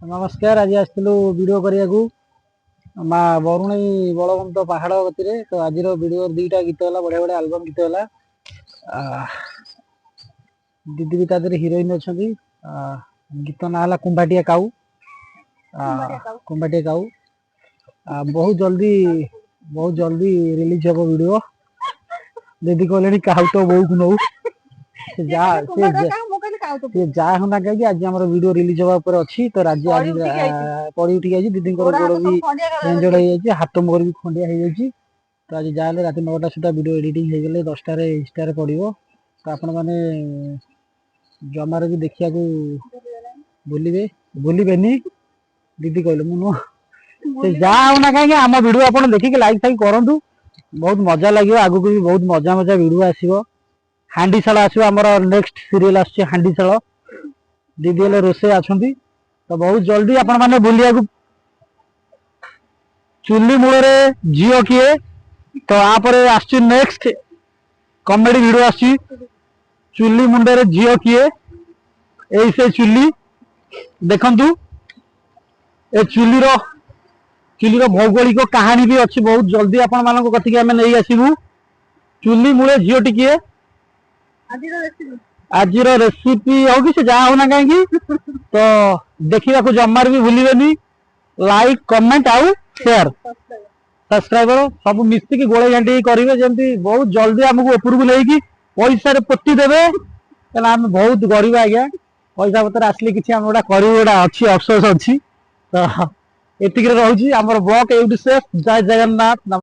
नमस्कार। आज आसलु वीडियो करिया माँ बरुणई बलवंत पहाड़ गति तो आज वीडियो दुईटा गीत है बढ़िया बढ़िया आल्बम गीत है। दीदी भी तादर हिरोइन अच्छा गीत ना है कुंभाटिया काऊ। कुंभाटिया काऊ बहुत जल्दी रिलीज हम वीडियो। दीदी कहले काऊ तो बहु को नौ जा होना कहीं आज आम वीडियो रिलीज हवा पर अच्छी तो आज पड़ी उठी जाइए दीदी गोड़ भी एंजोर्ड हो हाथ मोर भी खंडिया हो जाए। तो आज जहाँ रात 9टा सुधा वीडियो एडिटिंग हो गले 10टार इंस्टा पड़ो तो आपण मैंने जमार भी देखा भूलिबेनी दीदी कहले मुझे जहाँ होना कहीं आम वीडियो आप देखिए लाइक फाइक करूँ बहुत मजा लगे। आगू भी बहुत मजा मजा वीडियो आसो हांडीशाल आसो आमर नेक्स्ट सीरियल आंडीशाल दीदी हेल्ले रोसे अच्छा तो बहुत जल्दी आपण मैंने बुलिया चुली मूल झील किए तो आपर नेक्स्ट कॉमेडी वीडियो आसी चुली मुंडे झील किए यही से चुली देखंतु ए चुलीर भौगोलिक कहानी भी अच्छी बहुत जल्दी आपण मानक कथिके आमे नहीं आसीबू चुली मूले झील टिके आज रेसिपी हो कि से जहाँ होना कहीं तो देखा जमार भी भूलिबेनी लाइक कमेंट आउ शेयर सब्सक्राइब सब मिसिकी गोले घाटी करेंगे जमी बहुत जल्दी आमको उपरको लेकिन पैसा पोती देवे क्या आम बहुत गरीब आज्ञा पैसा पतर आसले कि गोटा अच्छी अफसोस अच्छी तो ये रोचे आम ब्लॉग यूट्यूब से जय जगन्नाथ।